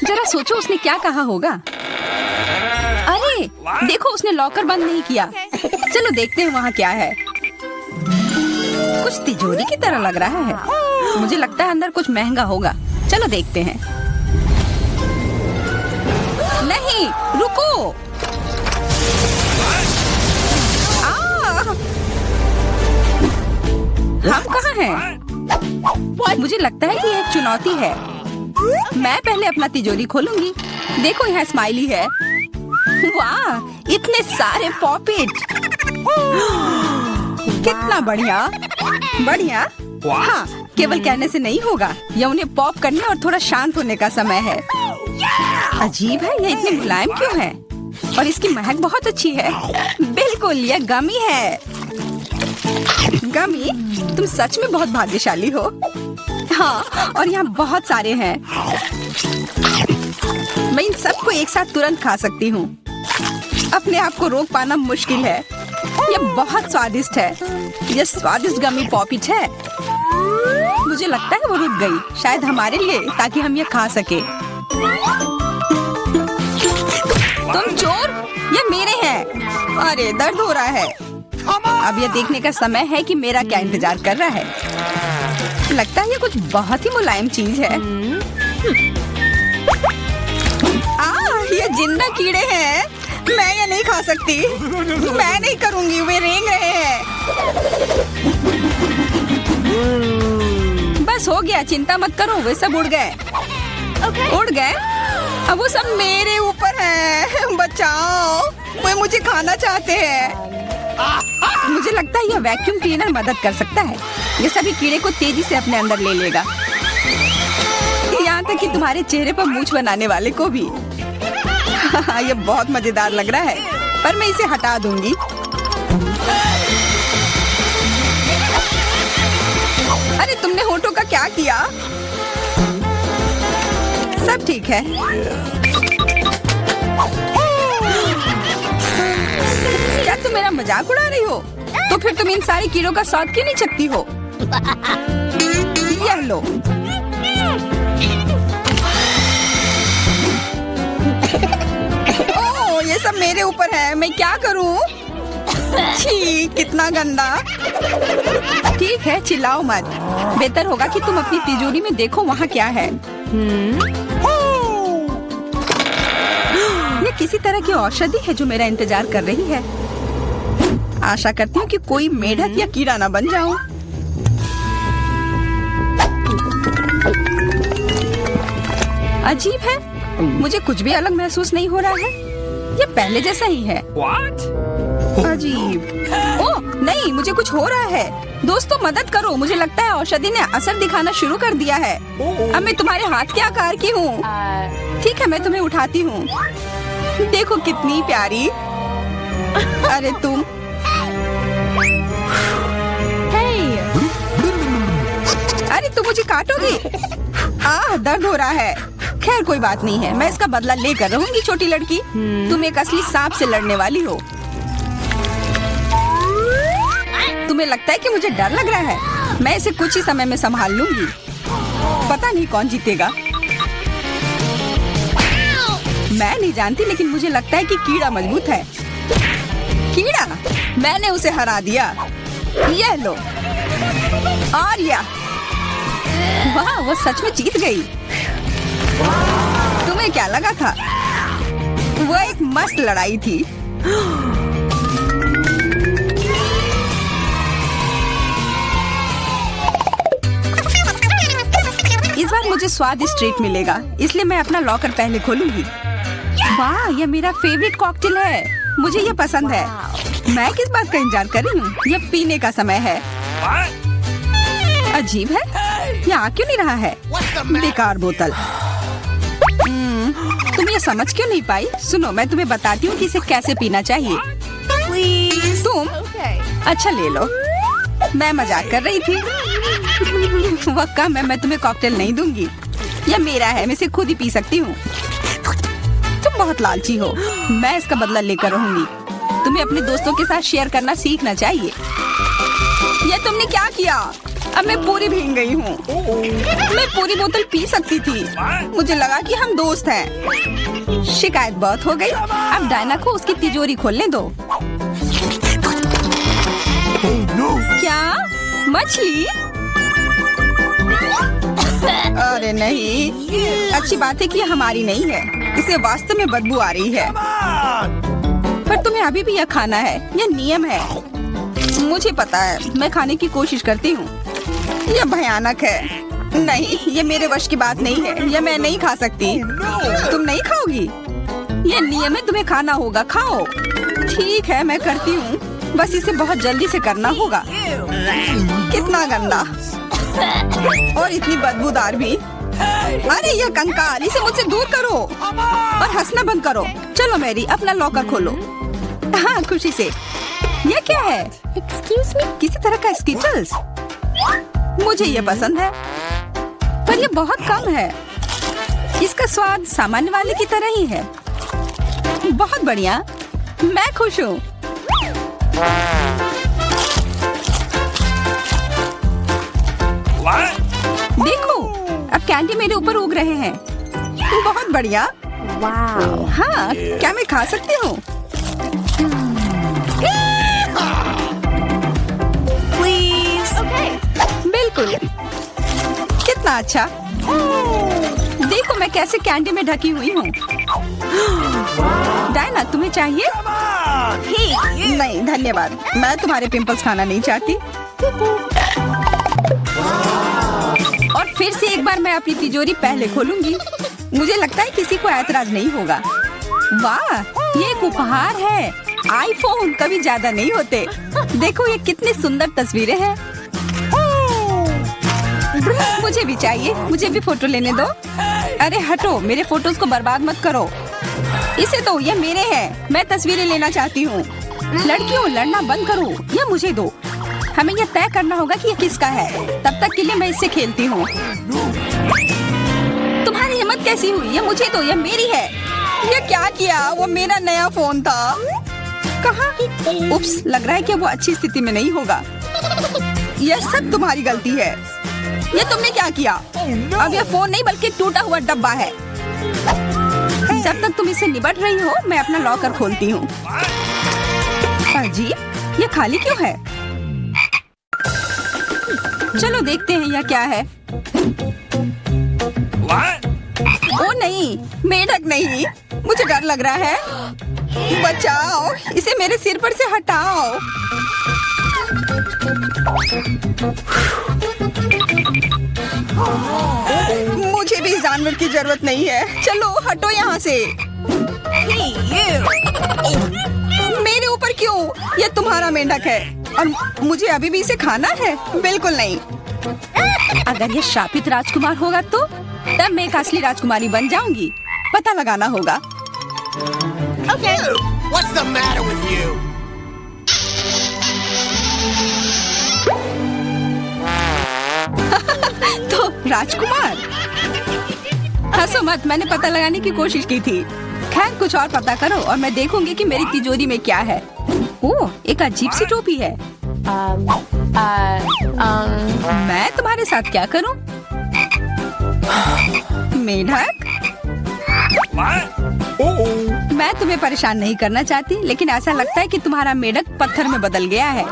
जरा सोचो उसने क्या कहा होगा। अरे देखो, उसने लॉकर बंद नहीं किया। चलो देखते हैं वहाँ क्या है। कुछ तिजोरी की तरह लग रहा है। मुझे लगता है अंदर कुछ महंगा होगा। चलो देखते हैं। नहीं, रुको। हम कहाँ हैं? मुझे लगता है कि यह एक चुनौती है। मैं पहले अपना तिजोरी खोलूंगी। देखो, यहाँ स्माइली है। वाह, इतने सारे पॉपिट। कितना बढ़िया। बढ़िया। हाँ, केवल कहने से नहीं होगा। यह उन्हें पॉप करने और थोड़ा शांत होने का समय है। अजीब है, यह इतने मुलायम क्यों है? और इसकी महक बहुत अच्छी है। बिल्कुल, यह गमी है। गमी, तुम सच में बहुत भाग्यशाली हो। हाँ, और यहाँ बहुत सारे हैं। मैं इन सबको एक साथ तुरंत खा सकती हूँ। अपने आप को रोक पाना मुश्किल है। यह बहुत स्वादिष्ट है। यह स्वादिष्ट गमी पॉपिट है। मुझे लगता है वो रुक गई, शायद हमारे लिए, ताकि हम ये खा सके। तुम चोर, ये मेरे हैं। अरे दर्द हो रहा है। अब यह देखने का समय है कि मेरा क्या इंतजार कर रहा है। लगता है ये कुछ बहुत ही मुलायम चीज है। ये जिंदा कीड़े हैं। मैं ये नहीं खा सकती। मैं नहीं करूंगी, वे रेंग रहे हैं। बस हो गया, चिंता मत करो, वे सब उड़ गए। उड़ गए? अब वो सब मेरे ऊपर है। बचाओ, वे मुझे खाना चाहते हैं। मुझे लगता है यह वैक्यूम क्लीनर मदद कर सकता है। ये सभी कीड़े को तेजी से अपने अंदर ले लेगा, यहाँ तक कि तुम्हारे चेहरे पर मूंछ बनाने वाले को भी। ये बहुत मजेदार लग रहा है, पर मैं इसे हटा दूंगी। अरे तुमने होठों का क्या किया? सब ठीक है। क्या तुम मेरा मजाक उड़ा रही हो? तो फिर तुम इन सारे कीड़ों का स्वाद क्यों नहीं चखती हो? यह लो। ओह, ये सब मेरे ऊपर है। मैं क्या करूं? छी, कितना गंदा। ठीक है, चिल्लाओ मत। बेहतर होगा कि तुम अपनी तिजोरी में देखो वहाँ क्या है। ये किसी तरह की औषधि है जो मेरा इंतजार कर रही है। आशा करती हूँ कि कोई मेढक या कीड़ा ना बन जाऊं। अजीब है, मुझे कुछ भी अलग महसूस नहीं हो रहा है। ये पहले जैसा ही है। अजीब। ओह नहीं, मुझे कुछ हो रहा है। दोस्तों मदद करो, मुझे लगता है औषधि ने असर दिखाना शुरू कर दिया है। अब मैं तुम्हारे हाथ के आकार की हूँ। ठीक है, मैं तुम्हें उठाती हूँ। देखो कितनी प्यारी। अरे तुम। अरे तुम मुझे काटोगी? दर्द हो रहा है। खैर कोई बात नहीं है, मैं इसका बदला लेकर रहूंगी। छोटी लड़की, तुम एक असली सांप से लड़ने वाली हो। तुम्हें लगता है कि मुझे डर लग रहा है? मैं इसे कुछ ही समय में संभाल लूंगी। पता नहीं कौन जीतेगा। मैं नहीं जानती, लेकिन मुझे लगता है कि कीड़ा मजबूत है। कीड़ा, मैंने उसे हरा दिया। यह लो। और यह, वाह, वो सच में जीत गई। तुम्हें क्या लगा था? वो एक मस्त लड़ाई थी। इस बार मुझे स्वादिष्ट ट्रीट मिलेगा, इसलिए मैं अपना लॉकर पहले खोलूंगी। वाह, यह मेरा फेवरेट कॉकटेल है। मुझे यह पसंद है। मैं किस बात का इंतजार कर रही हूँ? यह पीने का समय है। अजीब है, यह आ क्यों नहीं रहा है? बेकार बोतल। तुम ये समझ क्यों नहीं पाई? सुनो, मैं तुम्हें बताती हूँ कि इसे कैसे पीना चाहिए। तुम अच्छा ले लो। मैं मजाक कर रही थी। वह कम है, मैं तुम्हें कॉकटेल नहीं दूंगी। यह मेरा है, मैं इसे खुद ही पी सकती हूँ। तुम बहुत लालची हो। मैं इसका बदला लेकर रहूंगी। तुम्हें अपने दोस्तों के साथ शेयर करना सीखना चाहिए। यह तुमने क्या किया? अब मैं पूरी भीग गई हूँ। मैं पूरी बोतल पी सकती थी। मुझे लगा कि हम दोस्त हैं। शिकायत बहुत हो गई। अब डायना को उसकी तिजोरी खोलने दो। क्या मछली? अरे नहीं, अच्छी बात है कि ये हमारी नहीं है। इसे वास्तव में बदबू आ रही है। पर तुम्हें अभी भी यह खाना है, यह नियम है। मुझे पता है, मैं खाने की कोशिश करती हूँ। यह भयानक है। नहीं, ये मेरे वश की बात नहीं है। यह मैं नहीं खा सकती। तुम नहीं खाओगी? यह नियम है, तुम्हें खाना होगा। खाओ। ठीक है, मैं करती हूँ। बस इसे बहुत जल्दी से करना होगा। कितना गंदा और इतनी बदबूदार भी। अरे यह कंकाल, इसे मुझसे दूर करो और हंसना बंद करो। चलो मैरी, अपना लॉकर खोलो। हाँ, खुशी से। यह क्या है? एक्सक्यूज मी, किसी तरह का स्किटल्स। मुझे ये पसंद है, पर ये बहुत कम है। इसका स्वाद सामान्य वाले की तरह ही है। बहुत बढ़िया, मैं खुश हूँ। देखो, अब कैंडी मेरे ऊपर उग रहे हैं। बहुत बढ़िया। हाँ, क्या मैं खा सकती हूँ? बिल्कुल। कितना अच्छा। देखो मैं कैसे कैंडी में ढकी हुई हूँ। डायना, तुम्हें चाहिए? नहीं धन्यवाद, मैं तुम्हारे पिंपल्स खाना नहीं चाहती। और फिर से एक बार मैं अपनी तिजोरी पहले खोलूंगी। मुझे लगता है किसी को ऐतराज नहीं होगा। वाह, ये एक उपहार है। आईफोन कभी ज्यादा नहीं होते। देखो ये कितनी सुंदर तस्वीरें हैं। मुझे भी चाहिए, मुझे भी फोटो लेने दो। अरे हटो, मेरे फोटोज को बर्बाद मत करो। इसे दो, ये मेरे हैं। मैं तस्वीरें लेना चाहती हूँ। लड़कियों, लड़ना बंद करो, ये मुझे दो। हमें यह तय करना होगा कि यह किसका है। तब तक के लिए मैं इससे खेलती हूँ। तुम्हारी हिम्मत कैसी हुई? ये मुझे दो, यह मेरी है। ये क्या किया? वो मेरा नया फोन था। कहाँ? उप्स, लग रहा है कि वो अच्छी स्थिति में नहीं होगा। यह सब तुम्हारी गलती है। ये तुमने क्या किया? अब यह फोन नहीं बल्कि टूटा हुआ डब्बा है। जब तक तुम इसे निबट रही हो, मैं अपना लॉकर खोलती हूँ। अजीब, ये खाली क्यों है? चलो देखते हैं यह क्या है। ओ नहीं, मेढक नहीं। मुझे डर लग रहा है। बचाओ, इसे मेरे सिर पर से हटाओ। मुझे भी जानवर की जरूरत नहीं है। चलो हटो यहाँ से। मेरे ऊपर क्यों? ये तुम्हारा मेंढक है और मुझे अभी भी इसे खाना है? बिल्कुल नहीं। अगर ये शापित राजकुमार होगा तो तब मैं एक असली राजकुमारी बन जाऊंगी। पता लगाना होगा। Okay. What's the matter with you? तो राजकुमार, हंसो मत, मैंने पता लगाने की कोशिश की थी। खैर कुछ और पता करो और मैं देखूंगी कि मेरी तिजोरी में क्या है। ओह, एक अजीब सी टोपी है। मैं तुम्हारे साथ क्या करूं? मेढक, मैं तुम्हें परेशान नहीं करना चाहती, लेकिन ऐसा लगता है कि तुम्हारा मेढक पत्थर में बदल गया है।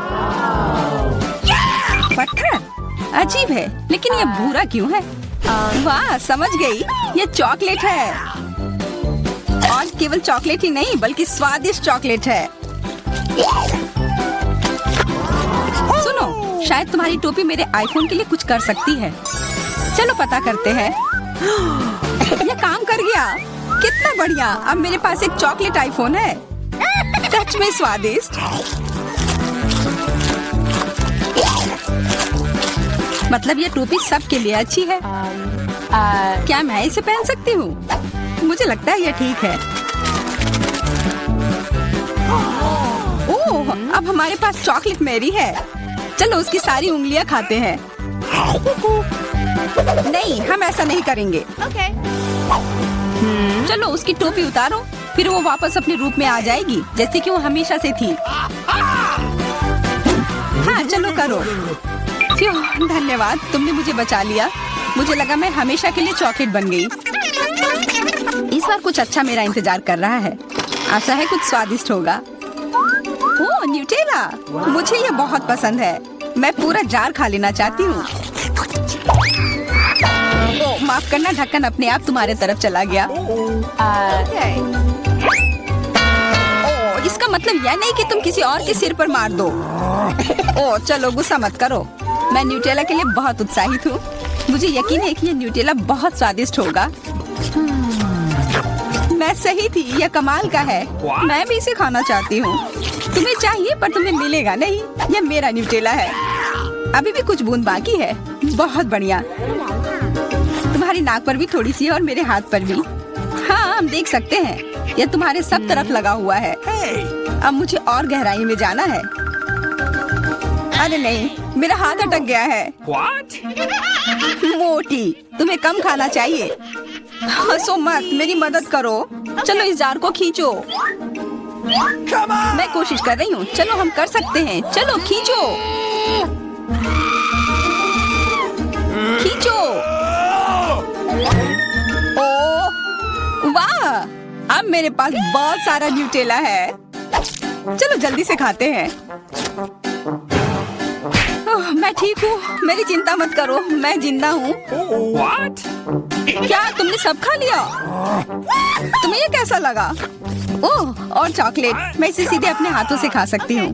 पत्थर? अजीब है, लेकिन ये भूरा क्यों है? वाह, समझ गई, ये चॉकलेट है। और केवल चॉकलेट ही नहीं बल्कि स्वादिष्ट चॉकलेट है। सुनो, शायद तुम्हारी टोपी मेरे आईफोन के लिए कुछ कर सकती है। चलो पता करते हैं। ये काम कर गया। कितना बढ़िया, अब मेरे पास एक चॉकलेट आईफोन है। सच में स्वादिष्ट। मतलब ये टोपी सबके लिए अच्छी है। क्या मैं इसे पहन सकती हूँ? मुझे लगता है ये ठीक है। ओह, अब हमारे पास चॉकलेट मैरी है। चलो उसकी सारी उंगलियां खाते हैं। नहीं, हम ऐसा नहीं करेंगे। चलो उसकी टोपी उतारो, फिर वो वापस अपने रूप में आ जाएगी जैसे कि वो हमेशा से थी। हाँ चलो करो। धन्यवाद, तुमने मुझे बचा लिया। मुझे लगा मैं हमेशा के लिए चॉकलेट बन गई। इस बार कुछ अच्छा मेरा इंतजार कर रहा है। आशा है कुछ स्वादिष्ट होगा। ओह, न्यूटेला! मुझे ये बहुत पसंद है। मैं पूरा जार खा लेना चाहती हूँ। ओह, माफ करना, ढक्कन अपने आप तुम्हारे तरफ चला गया। ओह, इसका मतलब यह नहीं कि तुम किसी और के सिर पर मार दो। ओह, चलो गुस्सा मत करो। मैं न्यूटेला के लिए बहुत उत्साहित हूँ। मुझे यकीन है कि ये न्यूटेला बहुत स्वादिष्ट होगा। मैं सही थी, यह कमाल का है। मैं भी इसे खाना चाहती हूँ। तुम्हें चाहिए पर तुम्हें मिलेगा नहीं। यह मेरा न्यूटेला है। अभी भी कुछ बूंद बाकी है। बहुत बढ़िया। तुम्हारी नाक पर भी थोड़ी सी है और मेरे हाथ पर भी। हाँ, हम देख सकते हैं। यह तुम्हारे सब तरफ लगा हुआ है। अब मुझे और गहराई में जाना है। अरे नहीं, मेरा हाथ अटक गया है। मोटी, तुम्हें कम खाना चाहिए। हंसो मत, मेरी मदद करो। चलो इस जार को खींचो। मैं कोशिश कर रही हूँ। चलो हम कर सकते हैं। चलो खींचो, खींचो। ओह वाह, अब मेरे पास बहुत सारा न्यूटेला है। चलो जल्दी से खाते हैं। ओह, मैं ठीक हूँ, मेरी चिंता मत करो, मैं जिंदा हूँ। क्या तुमने सब खा लिया? तुम्हें ये कैसा लगा? ओह, और चॉकलेट, मैं इसे सीधे अपने हाथों से खा सकती हूँ।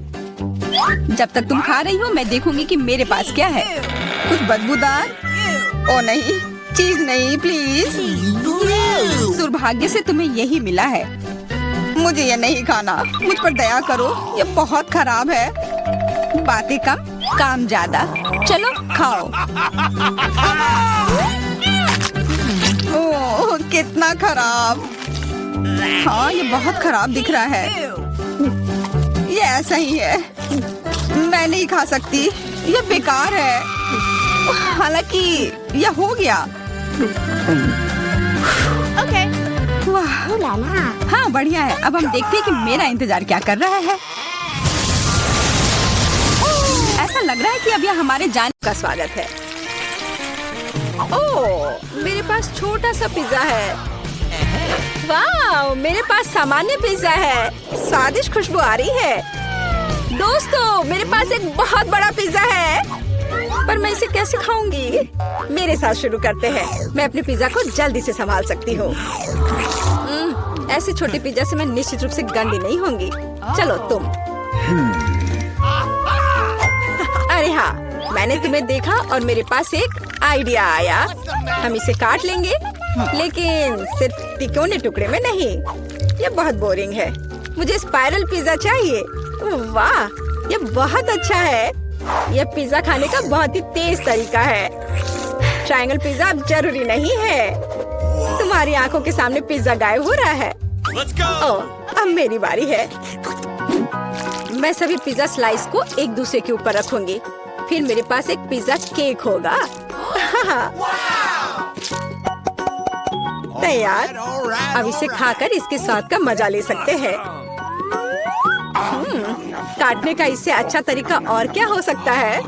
जब तक तुम खा रही हो मैं देखूंगी कि मेरे पास क्या है। कुछ बदबूदार? ओ नहीं, चीज नहीं, प्लीज। दुर्भाग्य से तुम्हें यही मिला है। मुझे ये नहीं खाना, मुझ पर दया करो, ये बहुत खराब है। बातें कम, काम ज्यादा। चलो खाओ। ओह, कितना खराब। हाँ, ये बहुत खराब दिख रहा है। ये ऐसा ही है। मैं नहीं खा सकती, ये बेकार है। हालांकि यह हो गया। वाह, हाँ बढ़िया है। अब हम देखते हैं कि मेरा इंतजार क्या कर रहा है। ऐसा लग रहा है कि अब यह हमारे जाने का स्वागत है। ओह, मेरे पास छोटा सा पिज्जा है। वाह, मेरे पास सामान्य पिज्जा है। स्वादिष्ट खुशबू आ रही है। दोस्तों, मेरे पास एक बहुत बड़ा पिज्जा है, पर मैं इसे कैसे खाऊंगी? मेरे साथ शुरू करते हैं। मैं अपने पिज्जा को जल्दी से संभाल सकती हूँ। ऐसे छोटे पिज्जा से मैं निश्चित रूप से गंदी नहीं होंगी। चलो तुम। अरे हाँ, मैंने तुम्हें देखा और मेरे पास एक आइडिया आया। हम इसे काट लेंगे, लेकिन सिर्फ तिकोने टुकड़े में नहीं। ये बहुत बोरिंग है। मुझे स्पाइरल पिज्जा चाहिए। वाह, ये बहुत अच्छा है। यह पिज्जा खाने का बहुत ही तेज तरीका है। ट्रायंगल पिज्जा अब जरूरी नहीं है। तुम्हारी आंखों के सामने पिज्जा गायब हो रहा है। ओह, अब मेरी बारी है। मैं सभी पिज्जा स्लाइस को एक दूसरे के ऊपर रखूंगी। फिर मेरे पास एक पिज्जा केक होगा। तैयार। अब इसे खाकर इसके स्वाद का मजा ले सकते हैं। काटने का इससे अच्छा तरीका और क्या हो सकता है?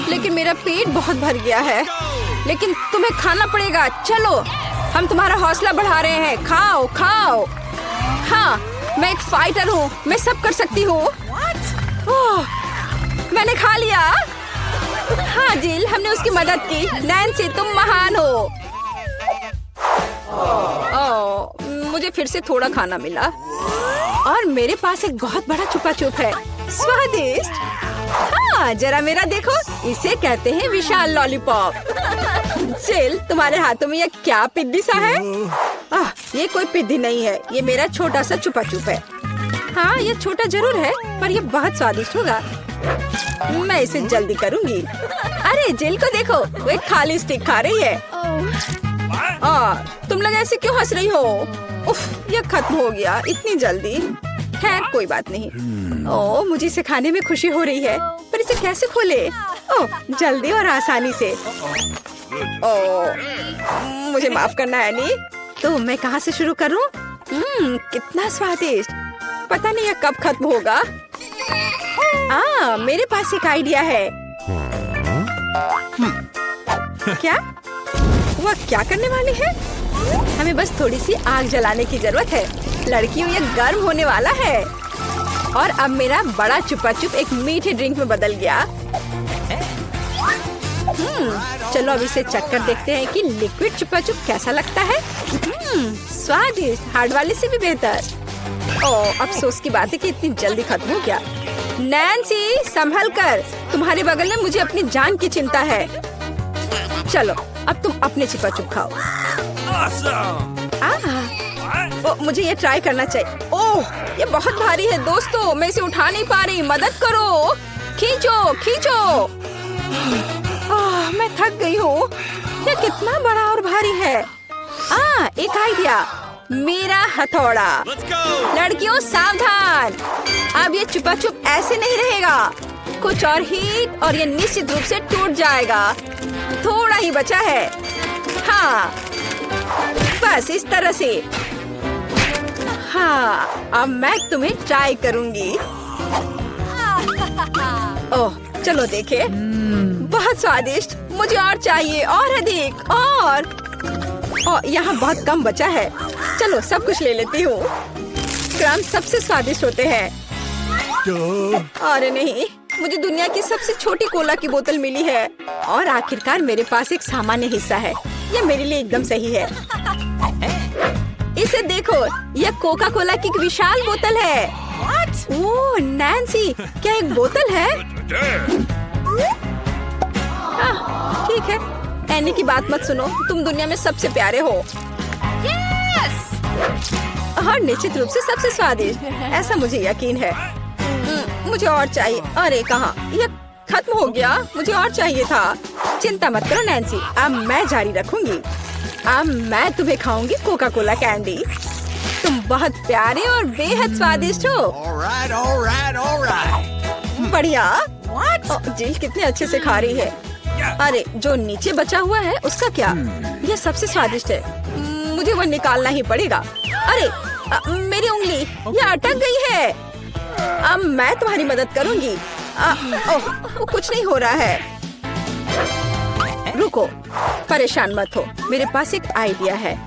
लेकिन मेरा पेट बहुत भर गया है। लेकिन तुम्हें खाना पड़ेगा। चलो, हम तुम्हारा हौसला बढ़ा रहे हैं। खाओ खाओ। हाँ, मैं एक फाइटर हूँ, मैं सब कर सकती हूँ। मैंने खा लिया। हाँ जिल, हमने उसकी मदद की। नैन्सी, तुम महान हो। मुझे फिर से थोड़ा खाना मिला और मेरे पास एक बहुत बड़ा छुपा छुप है। स्वादिष्ट। हाँ, जरा मेरा देखो, इसे कहते हैं विशाल लॉलीपॉप। जिल, तुम्हारे हाथों में यह क्या पिद्दी सा है? ये कोई पिद्दी नहीं है, ये मेरा छोटा सा छुपा छुप है। हाँ, ये छोटा जरूर है, पर ये बहुत स्वादिष्ट होगा। मैं इसे जल्दी करूंगी। अरे जिल को देखो, वो एक खाली स्टिक खा रही है। तुम लोग ऐसे क्यों हंस रही हो? उफ, ये खत्म हो गया इतनी जल्दी। खैर कोई बात नहीं। मुझे इसे खाने में खुशी हो रही है, पर इसे कैसे खोले? जल्दी और आसानी से। मुझे माफ करना एनी। तो मैं कहाँ से शुरू करूँ? कितना स्वादिष्ट। पता नहीं यह कब खत्म होगा। मेरे पास एक आइडिया है। क्या? वह क्या करने वाली है? हमें बस थोड़ी सी आग जलाने की जरूरत है। लड़कियों, ये गर्म होने वाला है। और अब मेरा बड़ा चुपा चुप एक मीठे ड्रिंक में बदल गया। चलो अब इसे चक्कर देखते हैं कि लिक्विड चुपा चुप कैसा लगता है। स्वादिष्ट, हार्ड वाले से भी बेहतर। ओह, अफसोस की बात है कि इतनी जल्दी खत्म हो गया। नैन्सी, संभल कर, तुम्हारे बगल में मुझे अपनी जान की चिंता है। चलो अब तुम अपने चुपा चुप खाओ। मुझे ये ट्राई करना चाहिए। ओह, ये बहुत भारी है दोस्तों, मैं इसे उठा नहीं पा रही, मदद करो। खींचो खींचो। मैं थक गई हूँ। ये कितना बड़ा और भारी है। एक आइडिया, मेरा हथौड़ा। लड़कियों सावधान, अब ये चुपा चुप ऐसे नहीं रहेगा। कुछ और हीट और ये निश्चित रूप से टूट जाएगा। थोड़ा ही बचा है। हाँ, बस इस तरह से। हाँ, अब मैं तुम्हें ट्राई करूंगी। ओह, चलो देखे। बहुत स्वादिष्ट, मुझे और चाहिए, और अधिक, और यहाँ बहुत कम बचा है। चलो सब कुछ ले लेती हूँ। क्रम सबसे स्वादिष्ट होते हैं। अरे नहीं, मुझे दुनिया की सबसे छोटी कोला की बोतल मिली है। और आखिरकार मेरे पास एक सामान्य हिस्सा है। यह मेरे लिए एकदम सही है। इसे देखो, यह कोका कोला की एक विशाल बोतल है। ओह नैन्सी, क्या एक बोतल है? ठीक है, एनी की बात मत सुनो, तुम दुनिया में सबसे प्यारे हो। और निश्चित रूप से सबसे स्वादिष्ट, ऐसा मुझे यकीन है। मुझे और चाहिए। अरे कहाँ, यह खत्म हो गया, मुझे और चाहिए था। चिंता मत करो नैन्सी, अब मैं जारी रखूंगी। अब मैं तुम्हें खाऊंगी कोका कोला कैंडी। तुम बहुत प्यारे और बेहद स्वादिष्ट हो। बढ़िया। जिल कितने अच्छे से खा रही है। अरे जो नीचे बचा हुआ है उसका क्या? यह सबसे स्वादिष्ट है, मुझे वो निकालना ही पड़ेगा। अरे मेरी उंगली, यह अटक गई है। अब मैं तुम्हारी मदद करूंगी। कुछ नहीं हो रहा है। रुको, परेशान मत हो, मेरे पास एक आइडिया है।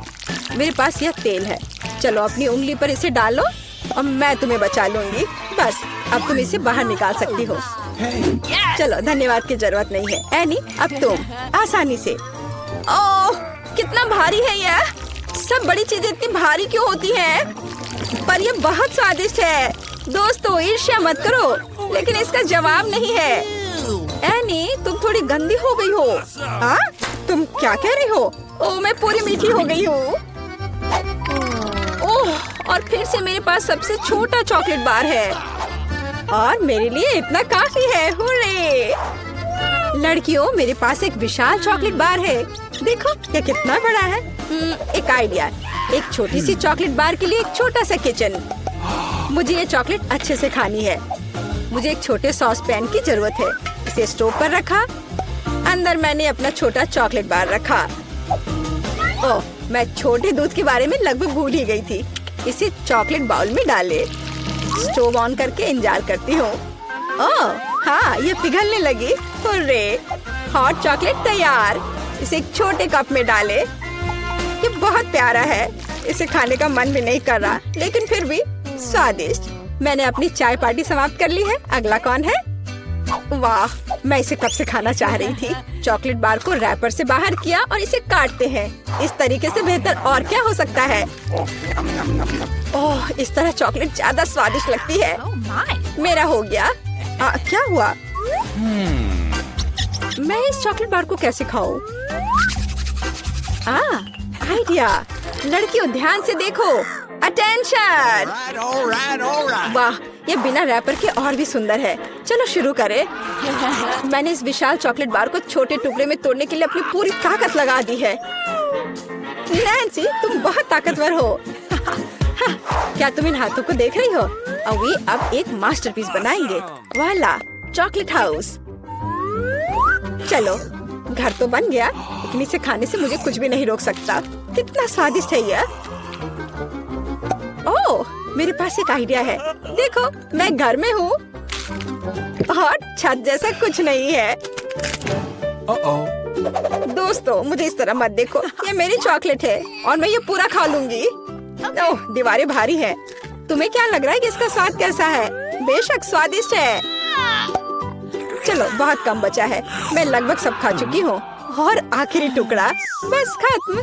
मेरे पास यह तेल है। चलो अपनी उंगली पर इसे डालो और मैं तुम्हें बचा लूंगी। बस अब तुम इसे बाहर निकाल सकती हो। चलो, धन्यवाद की जरूरत नहीं है। एनी, अब तुम आसानी से। ओह, कितना भारी है यह। सब बड़ी चीजें इतनी भारी क्यों होती हैं? पर यह बहुत स्वादिष्ट है। दोस्तों, ईर्ष्या मत करो, लेकिन इसका जवाब नहीं है। एनी, तुम थोड़ी गंदी हो गई हो। तुम क्या कह रही हो? ओह, मैं पूरी मीठी हो गई हूँ। ओह, और फिर से मेरे पास सबसे छोटा चॉकलेट बार है और मेरे लिए इतना काफी है। हुर्रे! लड़कियों, मेरे पास एक विशाल चॉकलेट बार है। देखो ये कितना बड़ा है। एक आइडिया, एक छोटी सी चॉकलेट बार के लिए एक छोटा सा किचन। मुझे ये चॉकलेट अच्छे से खानी है। मुझे एक छोटे सॉस पैन की जरूरत है। इसे स्टोव पर रखा, अंदर मैंने अपना छोटा चॉकलेट बार रखा। ओह, मैं छोटे दूध के बारे में लगभग भूल ही गई थी। इसे चॉकलेट बाउल में डाले, स्टोव ऑन करके इंतजार करती हूँ। ओह हाँ, ये पिघलने लगी। हुर्रे! हॉट चॉकलेट तैयार। इसे एक छोटे कप में डाले। ये बहुत प्यारा है, इसे खाने का मन भी नहीं कर रहा, लेकिन फिर भी स्वादिष्ट। मैंने अपनी चाय पार्टी समाप्त कर ली है। अगला कौन है? वाह, मैं इसे कब से खाना चाह रही थी। चॉकलेट बार को रैपर से बाहर किया और इसे काटते हैं। इस तरीके से बेहतर और क्या हो सकता है? ओह, इस तरह चॉकलेट ज्यादा स्वादिष्ट लगती है। मेरा हो गया। क्या हुआ? मैं इस चॉकलेट बार को कैसे खाऊं? आइडिया। लड़कियों ध्यान से देखो। अटेंशन! वाह, ये बिना रैपर के और भी सुंदर है। चलो शुरू करें। मैंने इस विशाल चॉकलेट बार को छोटे टुकड़े में तोड़ने के लिए अपनी पूरी ताकत लगा दी है। नैन्सी, तुम बहुत ताकतवर हो। क्या तुम इन हाथों को देख रही हो? वे अब एक मास्टरपीस बनाएंगे। वाला, चॉकलेट हाउस। चलो, घर तो बन गया, लेकिन इसे खाने से मुझे कुछ भी नहीं रोक सकता। कितना स्वादिष्ट है यह। ओह, मेरे पास एक आइडिया है। देखो, मैं घर में हूँ। और छत जैसा कुछ नहीं है। दोस्तों मुझे इस तरह मत देखो, ये मेरी चॉकलेट है और मैं ये पूरा खा लूंगी। ओह दीवारें भारी है। तुम्हें क्या लग रहा है कि इसका स्वाद कैसा है? बेशक स्वादिष्ट है। चलो बहुत कम बचा है, मैं लगभग सब खा चुकी हूँ और आखिरी टुकड़ा बस खत्म।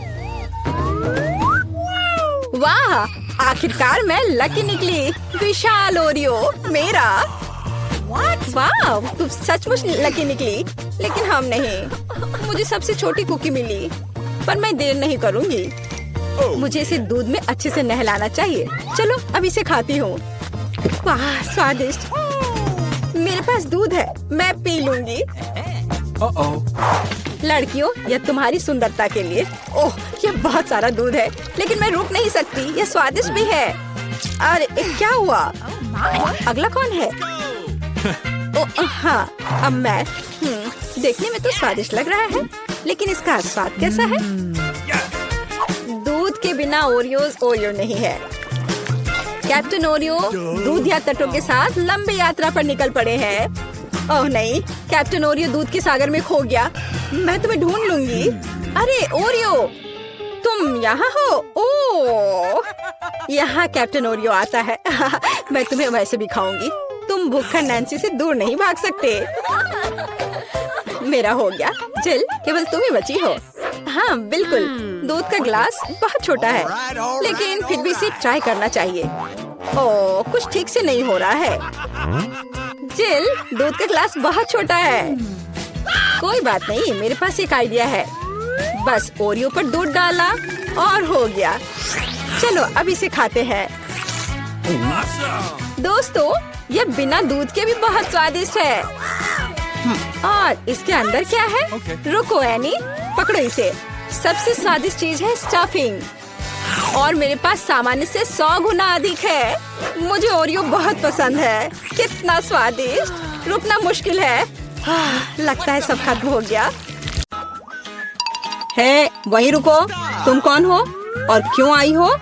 वाह आखिरकार मैं लकी निकली। विशाल ओरियो मेरा। वाह तुम सचमुच लकी निकली, लेकिन हम नहीं। मुझे सबसे छोटी कुकी मिली, पर मैं देर नहीं करूंगी। मुझे इसे दूध में अच्छे से नहलाना चाहिए। चलो अब इसे खाती हूँ। वाह स्वादिष्ट। मेरे पास दूध है, मैं पी लूंगी। लड़कियों यह तुम्हारी सुंदरता के लिए। ओह ये बहुत सारा दूध है, लेकिन मैं रुक नहीं सकती। यह स्वादिष्ट भी है। अरे क्या हुआ? अगला कौन है? ओह हाँ अब मैं। देखने में तो स्वादिष्ट लग रहा है, लेकिन इसका स्वाद कैसा है? दूध के बिना ओरियोज ओरियो नहीं है। कैप्टन ओरियो दूध या तटों के साथ लंबी यात्रा पर निकल पड़े हैं। ओह नहीं, कैप्टन ओरियो दूध के सागर में खो गया। मैं तुम्हें ढूंढ लूंगी। अरे ओरियो तुम यहाँ हो? ओह यहाँ कैप्टन ओरियो आता है। मैं तुम्हें वैसे भी खाऊंगी। तुम भूखा नैन्सी से दूर नहीं भाग सकते। मेरा हो गया। जिल केवल तुम ही बची हो। हाँ बिल्कुल, दूध का ग्लास बहुत छोटा है, लेकिन फिर भी इसे ट्राई करना चाहिए। ओह कुछ ठीक से नहीं हो रहा है। जिल दूध का ग्लास बहुत छोटा है। कोई बात नहीं, मेरे पास एक आइडिया है। बस ओरियो पर दूध डाला और हो गया। चलो अब इसे खाते हैं। दोस्तों ये बिना दूध के भी बहुत स्वादिष्ट है। और इसके अंदर क्या है? रुको एनी, पकड़ो इसे। सबसे स्वादिष्ट चीज है स्टफिंग, और मेरे पास सामान्य से 100 गुना अधिक है। मुझे ओरियो बहुत पसंद है। कितना स्वादिष्ट। रुकना मुश्किल है। लगता है सब खत्म हो गया। है वहीं रुको। तुम कौन हो और क्यों आई हो?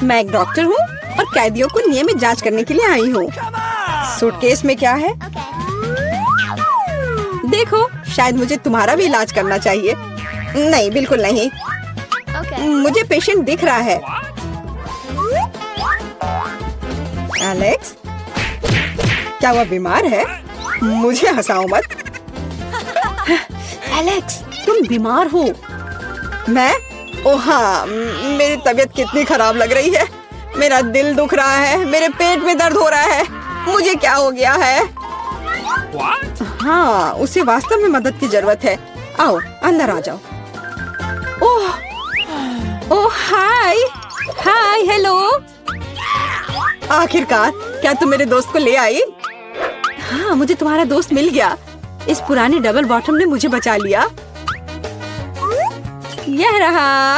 मैं एक डॉक्टर हूँ और कैदियों को नियमित जांच करने के लिए आई हूँ। सूटकेस में क्या है? देखो शायद मुझे तुम्हारा भी इलाज करना चाहिए। नहीं बिल्कुल नहीं। मुझे पेशेंट दिख रहा है। एलेक्स क्या वह बीमार है? मुझे हंसाओ मत। एलेक्स तुम बीमार हो? मैं? ओह हाँ, मेरी तबीयत कितनी खराब लग रही है। मेरा दिल दुख रहा है, मेरे पेट में दर्द हो रहा है। मुझे क्या हो गया है? हाँ उसे वास्तव में मदद की जरूरत है। आओ अंदर आ जाओ। ओह हाय हाय हेलो। आखिरकार क्या तुम मेरे दोस्त को ले आई? हाँ मुझे तुम्हारा दोस्त मिल गया। इस पुराने डबल बॉटम ने मुझे बचा लिया। यह रहा।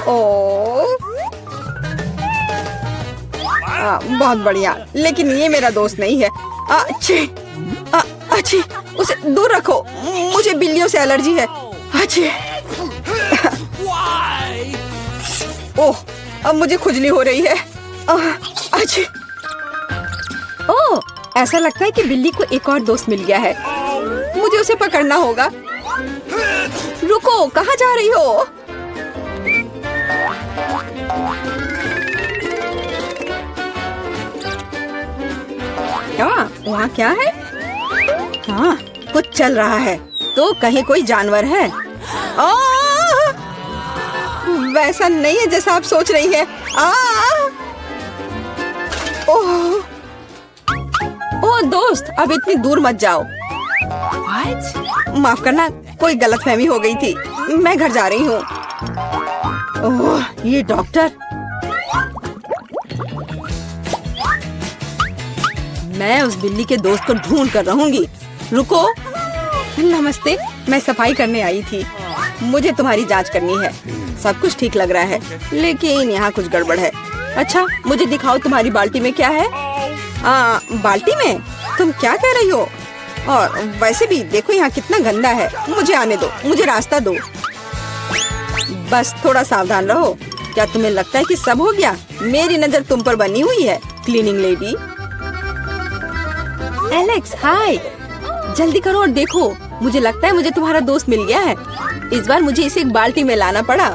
ओह बहुत बढ़िया, लेकिन ये मेरा दोस्त नहीं है। अच्छी उसे दूर रखो। मुझे बिल्लियों से एलर्जी है। अच्छी। ओह अब मुझे खुजली हो रही है। अच्छी। ओह ऐसा लगता है कि बिल्ली को एक और दोस्त मिल गया है। मुझे उसे पकड़ना होगा। रुको कहाँ जा रही हो? वहाँ क्या है? हाँ कुछ चल रहा है। तो कहीं कोई जानवर है? वैसा नहीं है जैसा आप सोच रही है। ओह दोस्त अब इतनी दूर मत जाओ। माफ करना, कोई गलतफहमी हो गई थी। मैं घर जा रही हूँ। ओह ये डॉक्टर। मैं उस बिल्ली के दोस्त को ढूंढ कर रहूंगी। रुको। नमस्ते, मैं सफाई करने आई थी। मुझे तुम्हारी जांच करनी है। सब कुछ ठीक लग रहा है, लेकिन यहाँ कुछ गड़बड़ है। अच्छा मुझे दिखाओ तुम्हारी बाल्टी में क्या है? बाल्टी में? तुम क्या कह रही हो? और वैसे भी देखो यहाँ कितना गंदा है। मुझे आने दो, मुझे रास्ता दो। बस थोड़ा सावधान रहो। क्या तुम्हें लगता है कि सब हो गया? मेरी नजर तुम पर बनी हुई है क्लीनिंग लेडी। एलेक्स हाय, जल्दी करो और देखो, मुझे लगता है मुझे तुम्हारा दोस्त मिल गया है। इस बार मुझे इसे एक बाल्टी में लाना पड़ा।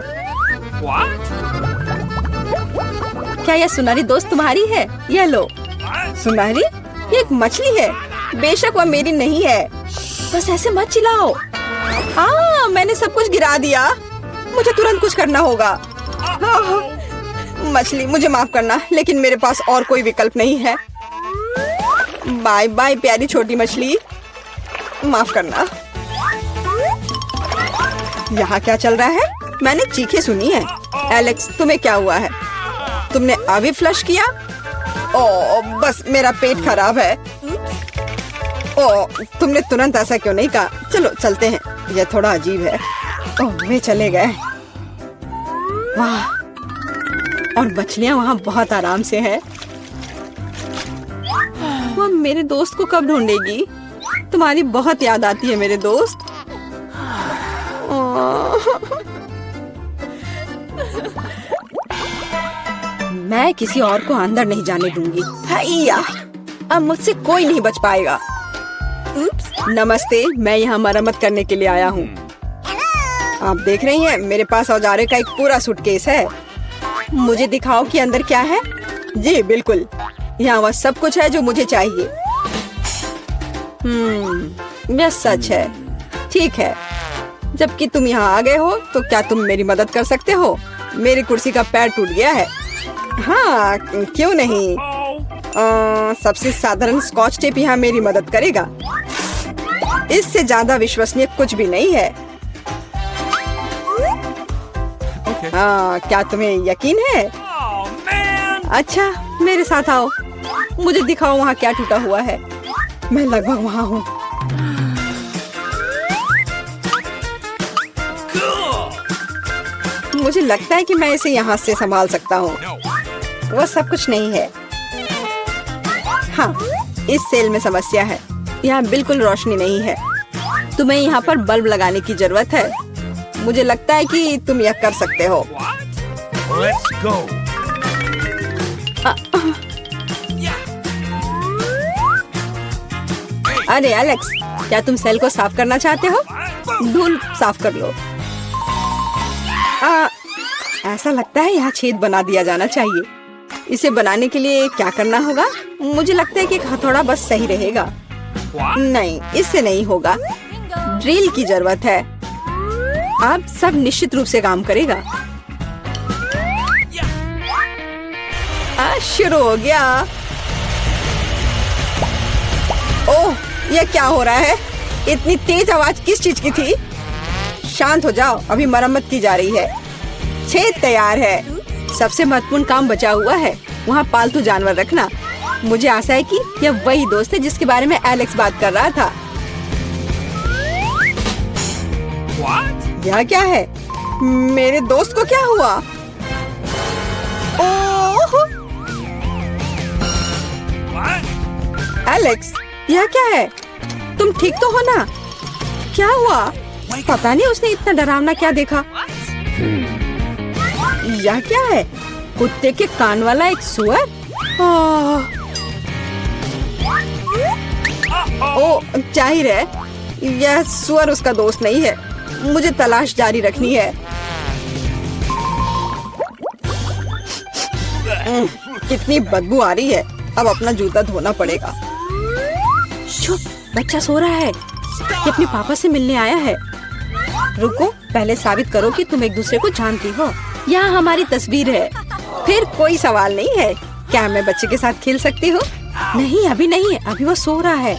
क्या यह सुनहरी दोस्त तुम्हारी है? यह लो। सुनहरी? ये एक मछली है। बेशक वह मेरी नहीं है। बस ऐसे मत चिल्लाओ। मैंने सब कुछ गिरा दिया। मुझे तुरंत कुछ करना होगा। मछली मुझे माफ करना, लेकिन मेरे पास और कोई विकल्प नहीं है। बाय बाय प्यारी छोटी मछली, माफ करना। यहाँ क्या चल रहा है? मैंने चीखें सुनी है। एलेक्स तुम्हें क्या हुआ है? तुमने अभी फ्लश किया? ओह बस मेरा पेट खराब है। ओह तुमने तुरंत ऐसा क्यों नहीं कहा? चलो चलते हैं, यह थोड़ा अजीब है। ओह वे चले गए। वाह, और मछलियाँ वहाँ बहुत आराम से है। वह मेरे दोस्त को कब ढूंढेगी? तुम्हारी बहुत याद आती है मेरे दोस्त। मैं किसी और को अंदर नहीं जाने दूंगी। हैया, अब मुझसे कोई नहीं बच पाएगा। नमस्ते, मैं यहाँ मरम्मत करने के लिए आया हूँ। आप देख रही हैं, मेरे पास औजारों का एक पूरा सूटकेस है। मुझे दिखाओ कि अंदर क्या है। जी बिल्कुल, यहाँ वह सब कुछ है जो मुझे चाहिए। यह सच है। ठीक है, जबकि तुम यहाँ आ गए हो तो क्या तुम मेरी मदद कर सकते हो? मेरी कुर्सी का पैर टूट गया है। हाँ क्यों नहीं। सबसे साधारण स्कॉच टेप यहाँ मेरी मदद करेगा। इससे ज्यादा विश्वसनीय कुछ भी नहीं है। क्या तुम्हें यकीन है? अच्छा मेरे साथ आओ, मुझे दिखाओ वहाँ क्या टूटा हुआ है। मैं लगभग वहाँ हूँ। मुझे लगता है कि मैं इसे यहाँ से संभाल सकता हूँ। वह सब कुछ नहीं है। हाँ, इस सेल में समस्या है। यहाँ बिल्कुल रोशनी नहीं है। तुम्हें यहाँ पर बल्ब लगाने की जरूरत है। मुझे लगता है कि तुम यह कर सकते हो। Let's go. अरे एलेक्स, क्या तुम सेल को साफ करना चाहते हो? धूल साफ कर लो। ऐसा लगता है यहाँ छेद बना दिया जाना चाहिए। इसे बनाने के लिए क्या करना होगा? मुझे लगता है कि एक हथौड़ा बस सही रहेगा। नहीं, इससे नहीं होगा। ड्रिल की जरूरत है। अब सब निश्चित रूप से काम करेगा। शुरू हो गया। ओह, यह क्या हो रहा है? इतनी तेज आवाज किस चीज की थी? शांत हो जाओ, अभी मरम्मत की जा रही है। छेद तैयार है। सबसे महत्वपूर्ण काम बचा हुआ है, वहाँ पालतू जानवर रखना। मुझे आशा है कि यह वही दोस्त है जिसके बारे में एलेक्स बात कर रहा था। यह क्या है? मेरे दोस्त को क्या हुआ? ओह! एलेक्स, यह क्या है? तुम ठीक तो हो ना? क्या हुआ? पता नहीं उसने इतना डरावना क्या देखा। यह क्या है? कुत्ते के कान वाला एक सुअर? ओह, जाहिर है यह सुअर उसका दोस्त नहीं है। मुझे तलाश जारी रखनी है। कितनी बदबू आ रही है। अब अपना जूता धोना पड़ेगा। चुप, बच्चा सो रहा है। ये अपने पापा से मिलने आया है। रुको, पहले साबित करो कि तुम एक दूसरे को जानती हो। यहाँ हमारी तस्वीर है। फिर कोई सवाल नहीं है। क्या मैं बच्चे के साथ खेल सकती हूँ? नहीं, अभी नहीं, अभी वो सो रहा है।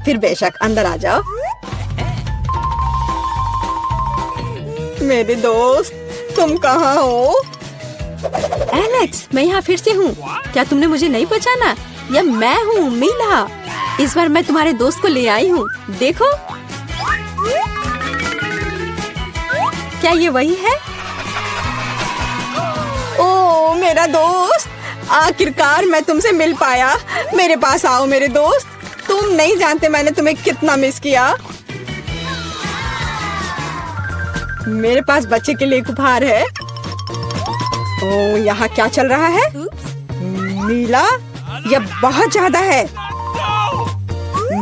फिर बेशक अंदर आ जाओ। मेरे दोस्त, तुम कहाँ हो? एलेक्स, मैं यहाँ फिर से हूँ। क्या तुमने मुझे नहीं पहचाना? यह मैं हूँ, मीला। इस बार मैं तुम्हारे दोस्त को ले आई हूँ। देखो, क्या ये वही है? ओह, मेरा दोस्त, आखिरकार मैं तुमसे मिल पाया। मेरे पास आओ मेरे दोस्त। तुम नहीं जानते मैंने तुम्हें कितना मिस किया। मेरे पास बच्चे के लिए एक उपहार है। ओह, यहाँ क्या चल रहा है? नीला, यह बहुत ज्यादा है।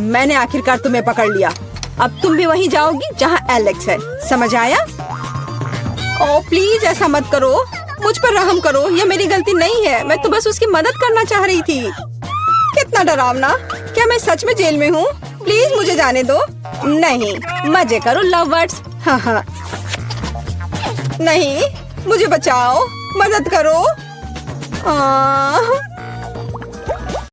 मैंने आखिरकार तुम्हें पकड़ लिया। अब तुम भी वहीं जाओगी जहां एलेक्स है, समझ आया? ओह प्लीज ऐसा मत करो, मुझ पर रहम करो, यह मेरी गलती नहीं है। मैं तो बस उसकी मदद करना चाह रही थी। कितना डरावना। क्या मैं सच में जेल में हूँ? प्लीज मुझे जाने दो। नहीं, मजे करो लवर्स। हाँ हाँ। नहीं, मुझे बचाओ, मदद करो।